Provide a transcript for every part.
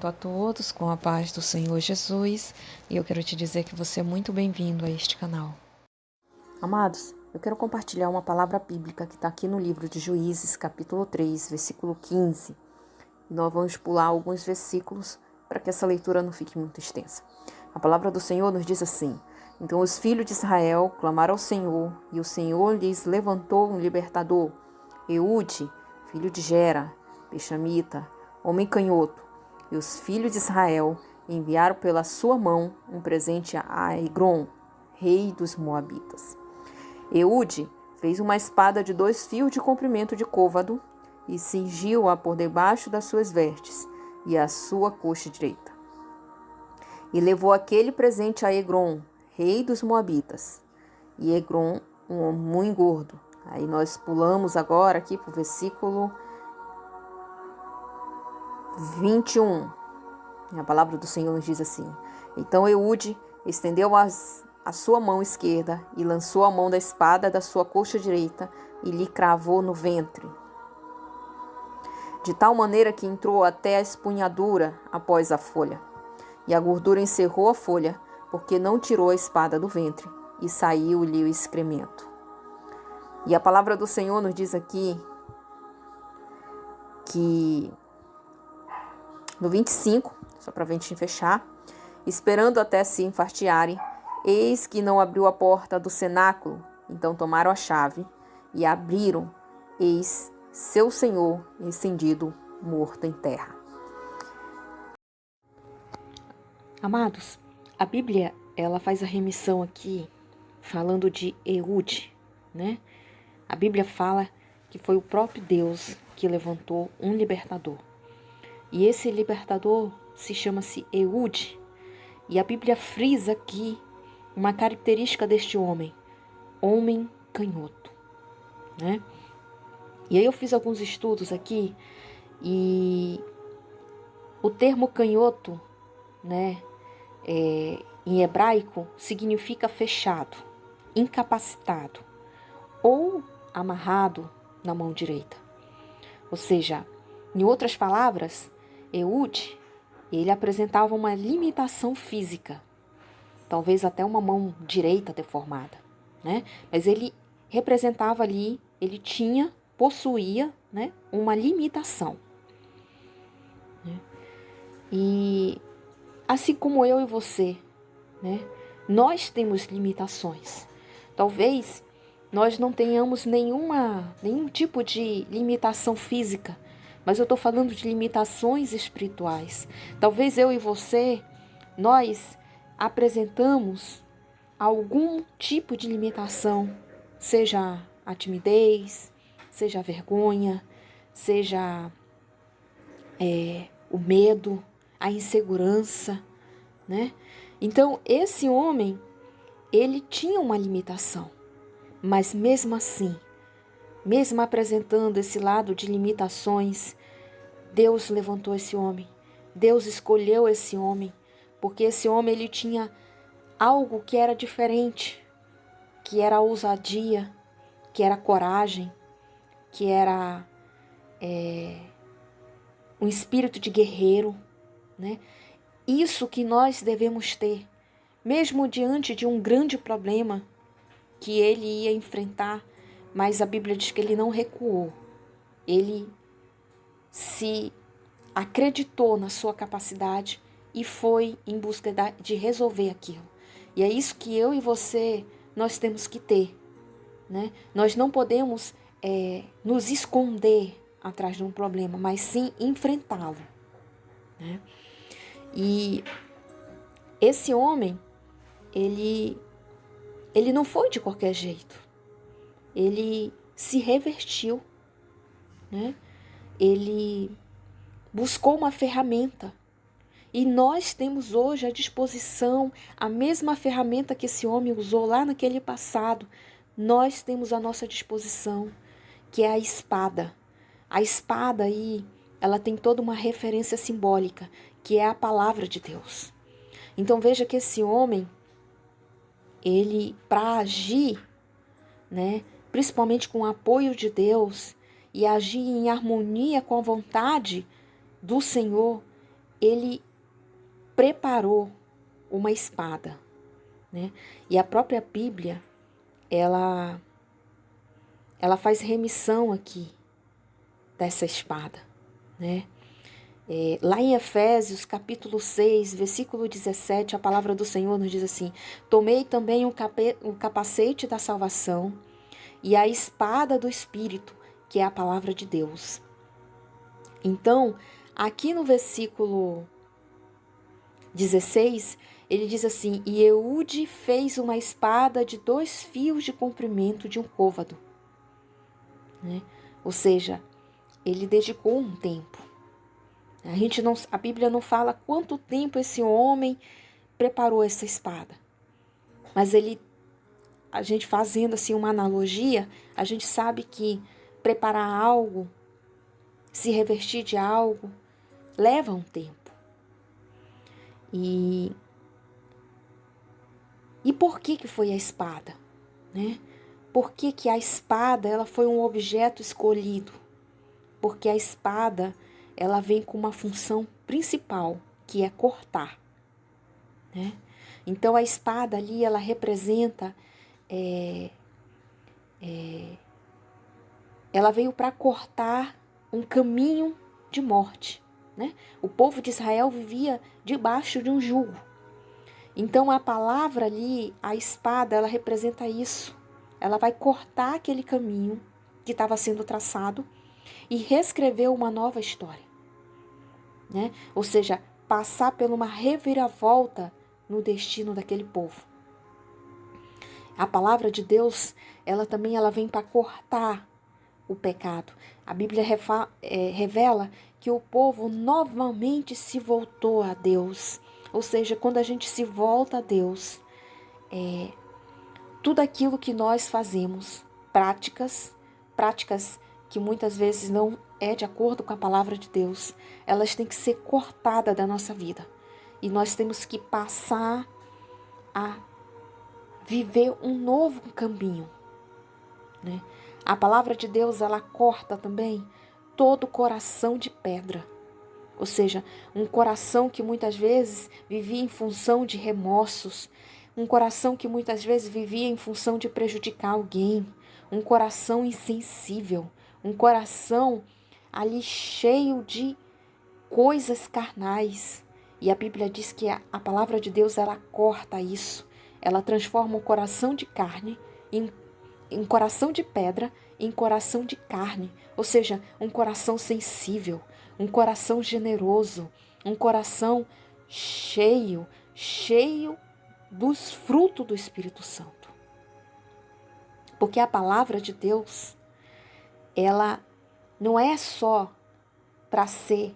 cumprimento a todos com a paz do Senhor Jesus e eu quero te dizer que você é muito bem-vindo a este canal. Amados, eu quero compartilhar uma palavra bíblica que está aqui no livro de Juízes, capítulo 3, versículo 15. E nós vamos pular alguns versículos para que essa leitura não fique muito extensa. A palavra do Senhor nos diz assim: Então os filhos de Israel clamaram ao Senhor, e o Senhor lhes levantou um libertador, Eude, filho de Gera, Bexamita, homem canhoto. E os filhos de Israel enviaram pela sua mão um presente a Egrom, rei dos Moabitas. Eude fez uma espada de 2 fios de comprimento de côvado e cingiu-a por debaixo das suas vestes e à sua coxa direita. E levou aquele presente a Egrom, rei dos Moabitas. E Egrom, um homem muito gordo. Aí nós pulamos agora aqui para o versículo 21. E a palavra do Senhor nos diz assim: Então Eude estendeu a sua mão esquerda e lançou a mão da espada da sua coxa direita e lhe cravou no ventre, de tal maneira que entrou até a espunhadura após a folha. E a gordura encerrou a folha, porque não tirou a espada do ventre, e saiu-lhe o excremento. E a palavra do Senhor nos diz aqui que no 25, só para a gente fechar, esperando até se enfartearem, eis que não abriu a porta do cenáculo. Então tomaram a chave e abriram, eis seu senhor estendido, morto em terra. Amados, a Bíblia ela faz a remissão aqui falando de Eude, né? A Bíblia fala que foi o próprio Deus que levantou um libertador. E esse libertador se chama-se Eude. E a Bíblia frisa aqui uma característica deste homem canhoto, né? E aí eu fiz alguns estudos aqui e o termo canhoto, né, em hebraico significa fechado, incapacitado ou amarrado na mão direita. Ou seja, em outras palavras, Eude, ele apresentava uma limitação física, talvez até uma mão direita deformada, né? Mas ele representava ali, ele possuía, né, uma limitação. Né? E assim como eu e você, né, nós temos limitações. Talvez nós não tenhamos nenhum tipo de limitação física, mas eu estou falando de limitações espirituais. Talvez eu e você, nós apresentamos algum tipo de limitação, seja a timidez, seja a vergonha, seja o medo, a insegurança, né? Então, esse homem, ele tinha uma limitação, mas mesmo assim, mesmo apresentando esse lado de limitações, Deus levantou esse homem, Deus escolheu esse homem, porque esse homem ele tinha algo que era diferente, que era a ousadia, que era a coragem, que era um espírito de guerreiro, né? Isso que nós devemos ter, mesmo diante de um grande problema que ele ia enfrentar, mas a Bíblia diz que ele não recuou. Ele se acreditou na sua capacidade e foi em busca de resolver aquilo. E é isso que eu e você, nós temos que ter, né? Nós não podemos nos esconder atrás de um problema, mas sim enfrentá-lo, né? E esse homem, ele não foi de qualquer jeito. Ele se revertiu, né? Ele buscou uma ferramenta. E nós temos hoje à disposição a mesma ferramenta que esse homem usou lá naquele passado. Nós temos à nossa disposição, que é a espada. A espada aí, ela tem toda uma referência simbólica, que é a palavra de Deus. Então veja que esse homem, ele, para agir, né, principalmente com o apoio de Deus, e agir em harmonia com a vontade do Senhor, ele preparou uma espada, né? E a própria Bíblia, ela faz remissão aqui dessa espada, né? Lá em Efésios, capítulo 6, versículo 17, a palavra do Senhor nos diz assim: tomei também o capacete da salvação e a espada do Espírito, que é a palavra de Deus. Então, aqui no versículo 16, ele diz assim: e Eude fez uma espada de 2 fios de comprimento de um côvado, né? Ou seja, ele dedicou um tempo. A Bíblia não fala quanto tempo esse homem preparou essa espada. Mas a gente fazendo assim uma analogia, a gente sabe que preparar algo, se revestir de algo, leva um tempo. E por que foi a espada, né? Por que a espada ela foi um objeto escolhido? Porque a espada ela vem com uma função principal, que é cortar, né? Então a espada ali ela representa, ela veio para cortar um caminho de morte, né? O povo de Israel vivia debaixo de um jugo. Então a palavra ali, a espada, ela representa isso. Ela vai cortar aquele caminho que estava sendo traçado e reescrever uma nova história, né? Ou seja, passar por uma reviravolta no destino daquele povo. A palavra de Deus, ela também vem para cortar o pecado. A Bíblia revela que o povo novamente se voltou a Deus. Ou seja, quando a gente se volta a Deus, tudo aquilo que nós fazemos, práticas que muitas vezes não é de acordo com a palavra de Deus, elas têm que ser cortadas da nossa vida. E nós temos que passar a viver um novo caminho, né? A palavra de Deus, ela corta também todo coração de pedra. Ou seja, um coração que muitas vezes vivia em função de remorsos, um coração que muitas vezes vivia em função de prejudicar alguém, um coração insensível, um coração ali cheio de coisas carnais. E a Bíblia diz que a palavra de Deus, ela corta isso. Ela transforma um coração de carne em coração de pedra, em coração de carne. Ou seja, um coração sensível, um coração generoso, um coração cheio dos frutos do Espírito Santo. Porque a palavra de Deus, ela não é só para ser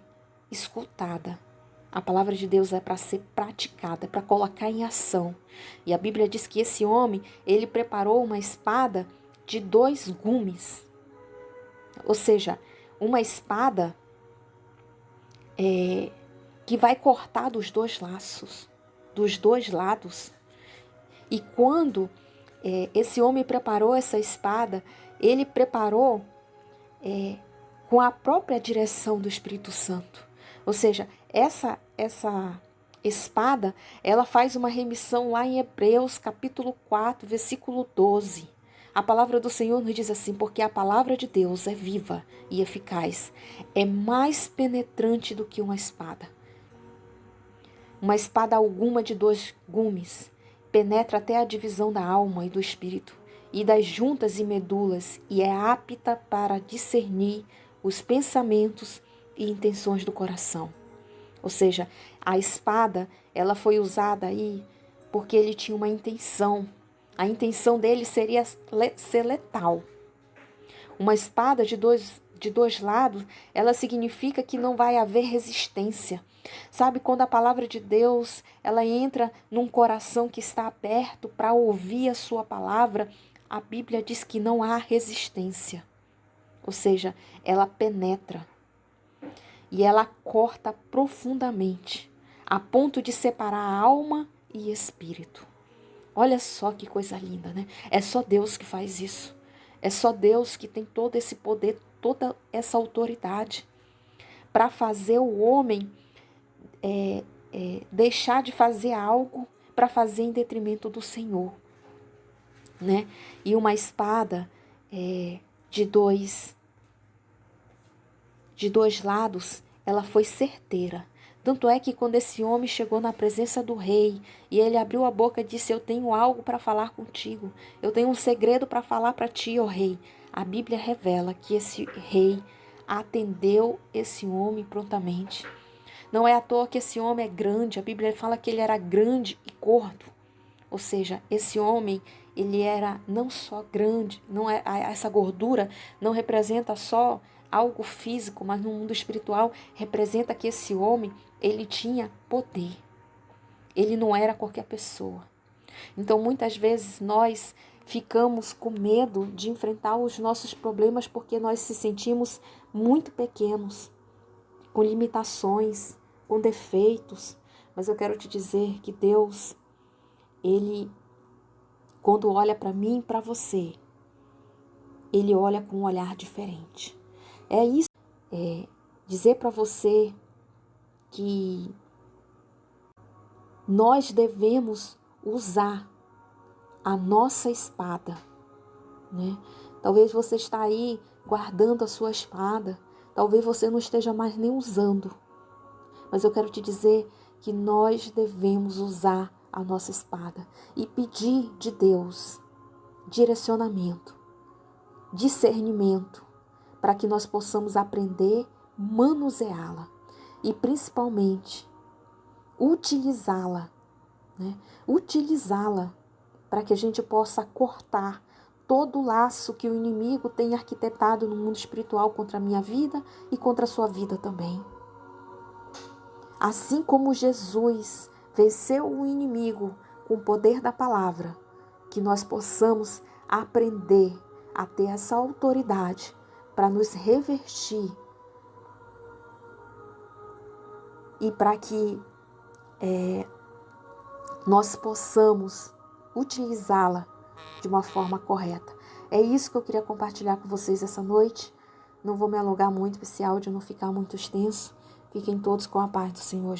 escutada. A palavra de Deus é para ser praticada, para colocar em ação. E a Bíblia diz que esse homem, ele preparou uma espada de 2 gumes. Ou seja, uma espada que vai cortar dos 2 laços, dos 2 lados. E quando esse homem preparou essa espada, ele preparou com a própria direção do Espírito Santo. Ou seja, essa espada, ela faz uma remissão lá em Hebreus, capítulo 4, versículo 12. A palavra do Senhor nos diz assim: porque a palavra de Deus é viva e eficaz, é mais penetrante do que uma espada alguma de 2 gumes, penetra até a divisão da alma e do espírito, e das juntas e medulas, e é apta para discernir os pensamentos e intenções do coração. Ou seja, a espada, ela foi usada aí porque ele tinha uma intenção. A intenção dele seria ser letal. Uma espada de dois lados, ela significa que não vai haver resistência. Sabe, quando a palavra de Deus, ela entra num coração que está aberto para ouvir a sua palavra, a Bíblia diz que não há resistência. Ou seja, ela penetra e ela corta profundamente, a ponto de separar alma e espírito. Olha só que coisa linda, né? É só Deus que faz isso. É só Deus que tem todo esse poder, toda essa autoridade para fazer o homem deixar de fazer algo para fazer em detrimento do Senhor, né? E uma espada de dois lados, ela foi certeira. Tanto é que quando esse homem chegou na presença do rei e ele abriu a boca e disse: eu tenho algo para falar contigo, eu tenho um segredo para falar para ti, ó rei. A Bíblia revela que esse rei atendeu esse homem prontamente. Não é à toa que esse homem é grande, a Bíblia fala que ele era grande e gordo. Ou seja, esse homem, ele era não só grande, não é, essa gordura não representa só algo físico, mas no mundo espiritual representa que esse homem, ele tinha poder. Ele não era qualquer pessoa. Então, muitas vezes nós ficamos com medo de enfrentar os nossos problemas porque nós se sentimos muito pequenos, com limitações, com defeitos. Mas eu quero te dizer que Deus, Ele, quando olha para mim e para você, Ele olha com um olhar diferente. É isso, dizer para você que nós devemos usar a nossa espada, né? Talvez você está aí guardando a sua espada, talvez você não esteja mais nem usando, mas eu quero te dizer que nós devemos usar a nossa espada e pedir de Deus direcionamento, discernimento, para que nós possamos aprender a manuseá-la e principalmente utilizá-la, né? Utilizá-la para que a gente possa cortar todo o laço que o inimigo tem arquitetado no mundo espiritual contra a minha vida e contra a sua vida também. Assim como Jesus venceu o inimigo com o poder da palavra, que nós possamos aprender a ter essa autoridade para nos revertir e para que nós possamos utilizá-la de uma forma correta. É isso que eu queria compartilhar com vocês essa noite. Não vou me alongar muito para esse áudio não ficar muito extenso. Fiquem todos com a paz do Senhor.